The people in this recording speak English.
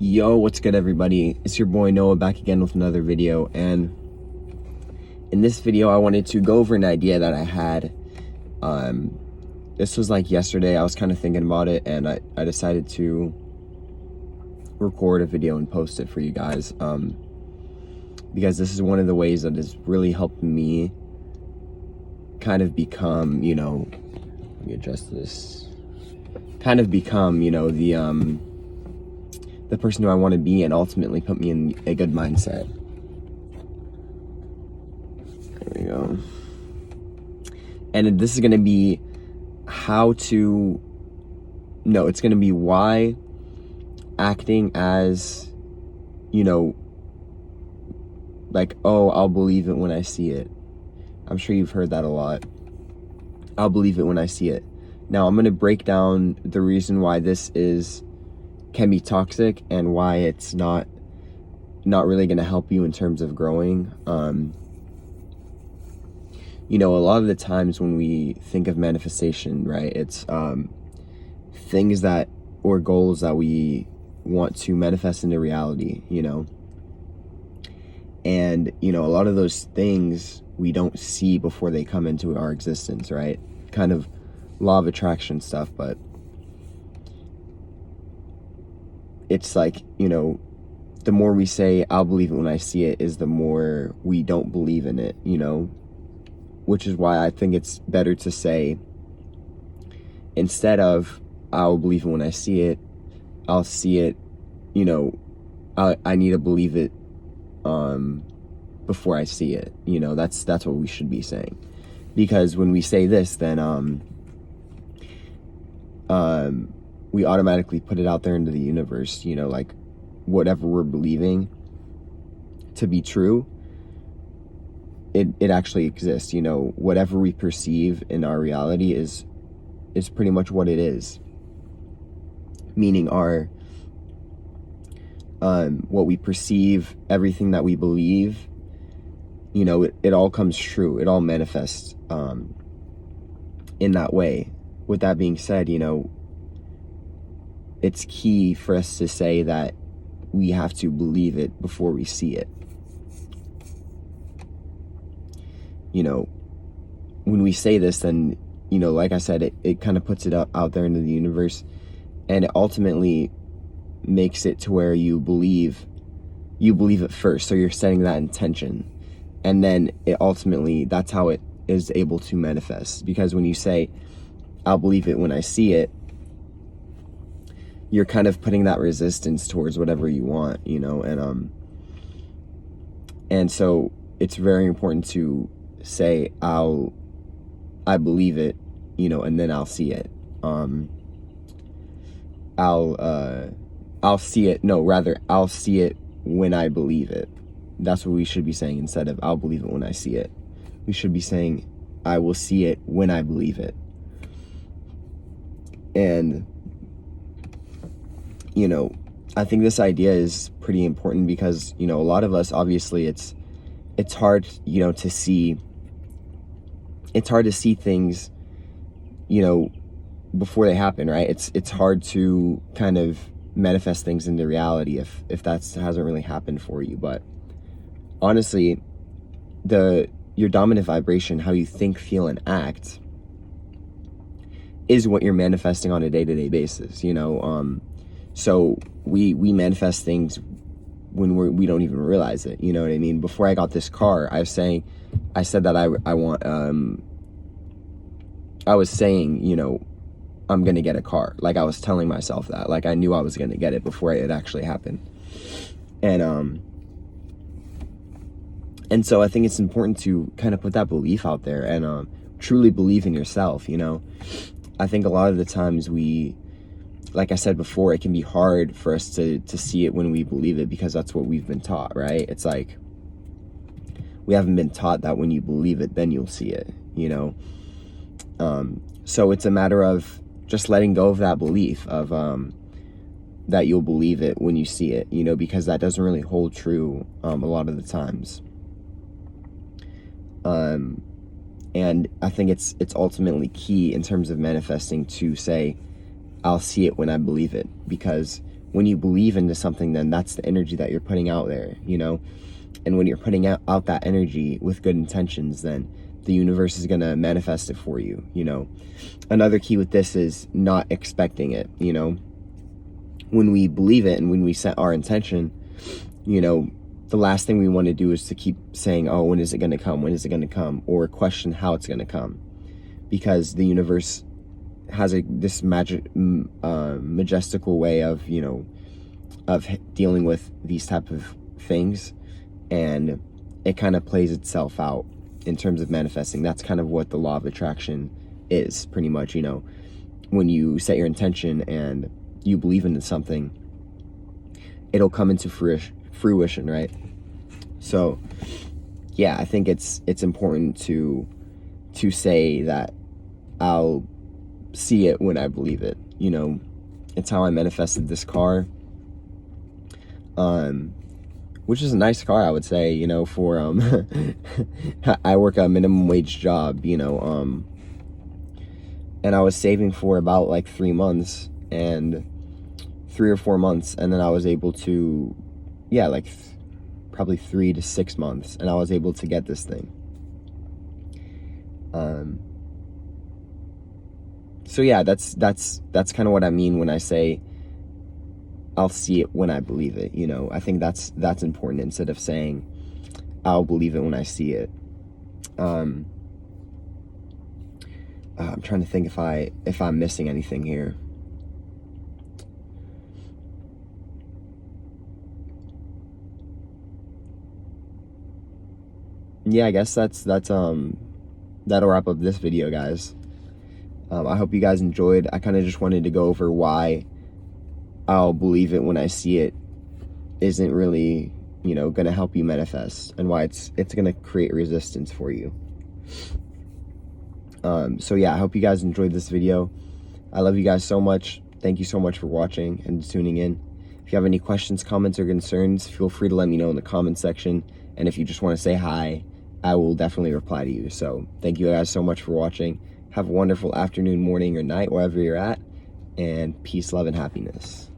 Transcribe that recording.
Yo, what's good everybody? It's your boy Noah back again with another video, and in this video I wanted to go over an idea that I had. This was like yesterday. I was kind of thinking about it, and I decided to record a video and post it for you guys, because this is one of the ways that has really helped me kind of become, let me adjust this, kind of become, the person who I want to be, and ultimately put me in a good mindset. There we go. And this is going to be it's going to be why acting as, like, oh, I'll believe it when I see it. I'm sure you've heard that a lot. I'll believe it when I see it. Now, I'm going to break down the reason why this can be toxic and why it's not really going to help you in terms of growing. A lot of the times when we think of manifestation, right, it's things that, or goals that we want to manifest into reality, and a lot of those things we don't see before they come into our existence, right? Kind of law of attraction stuff. But it's like, the more we say I'll believe it when I see it is the more we don't believe in it, which is why I think it's better to say, instead of I'll believe it when I see it, I'll see it, I need to believe it before I see it. That's what we should be saying. Because when we say this, then we automatically put it out there into the universe, like whatever we're believing to be true, it actually exists. Whatever we perceive in our reality is pretty much what it is. Meaning our what we perceive, everything that we believe, it all comes true. It all manifests in that way. With that being said, it's key for us to say that we have to believe it before we see it. When we say this, then, like I said, it kind of puts it out there into the universe, and it ultimately makes it to where you believe it first. So you're setting that intention, and then it ultimately, that's how it is able to manifest. Because when you say I'll believe it when I see it, you're kind of putting that resistance towards whatever you want, and so it's very important to say I believe it, and then I'll see it. I'll see it. No, rather, I'll see it when I believe it. That's what we should be saying. Instead of I'll believe it when I see it, we should be saying I will see it when I believe it. And I think this idea is pretty important because, a lot of us, obviously, it's hard, to see. It's hard to see things, before they happen, right? It's hard to kind of manifest things into reality if that hasn't really happened for you. But honestly, your dominant vibration, how you think, feel, and act, is what you're manifesting on a day-to-day basis. So we manifest things when we don't even realize it. You know what I mean? Before I got this car, I said that I was saying, I'm gonna get a car. Like, I was telling myself that. Like, I knew I was gonna get it before it actually happened. And so I think it's important to kind of put that belief out there and truly believe in yourself. I think a lot of the times like I said before, it can be hard for us to see it when we believe it, because that's what we've been taught, right? It's like we haven't been taught that when you believe it, then you'll see it, so it's a matter of just letting go of that belief of that you'll believe it when you see it, because that doesn't really hold true a lot of the times. And I think it's ultimately key in terms of manifesting to say I'll see it when I believe it, because when you believe into something, then that's the energy that you're putting out there, you know? And when you're putting out that energy with good intentions, then the universe is going to manifest it for you, you know? Another key with this is not expecting it, you know? When we believe it and when we set our intention, you know, the last thing we want to do is to keep saying, oh, when is it going to come? When is it going to come? Or question how it's going to come. Because the universe has this majestical way of, you know, of dealing with these type of things, and it kind of plays itself out in terms of manifesting. That's kind of what the law of attraction is, pretty much, you know. When you set your intention and you believe into something, it'll come into fruition, right? So yeah, I think it's important to say that I'll see it when I believe it, you know. It's how I manifested this car, which is a nice car, I would say, you know, for I work a minimum wage job, you know, and I was saving for about like 3 months, and 3 or 4 months, and then I was able to, yeah, like probably 3 to 6 months, and I was able to get this thing. So yeah, that's kind of what I mean when I say I'll see it when I believe it, you know. I think that's important, instead of saying I'll believe it when I see it. I'm trying to think if I'm missing anything here. Yeah, I guess that'll wrap up this video, guys. I hope you guys enjoyed. I kind of just wanted to go over why I'll believe it when I see it isn't really, you know, going to help you manifest, and why it's going to create resistance for you. So yeah, I hope you guys enjoyed this video. I love you guys so much. Thank you so much for watching and tuning in. If you have any questions, comments, or concerns, feel free to let me know in the comment section. And if you just want to say hi, I will definitely reply to you. So thank you guys so much for watching. Have a wonderful afternoon, morning, or night, wherever you're at. And peace, love, and happiness.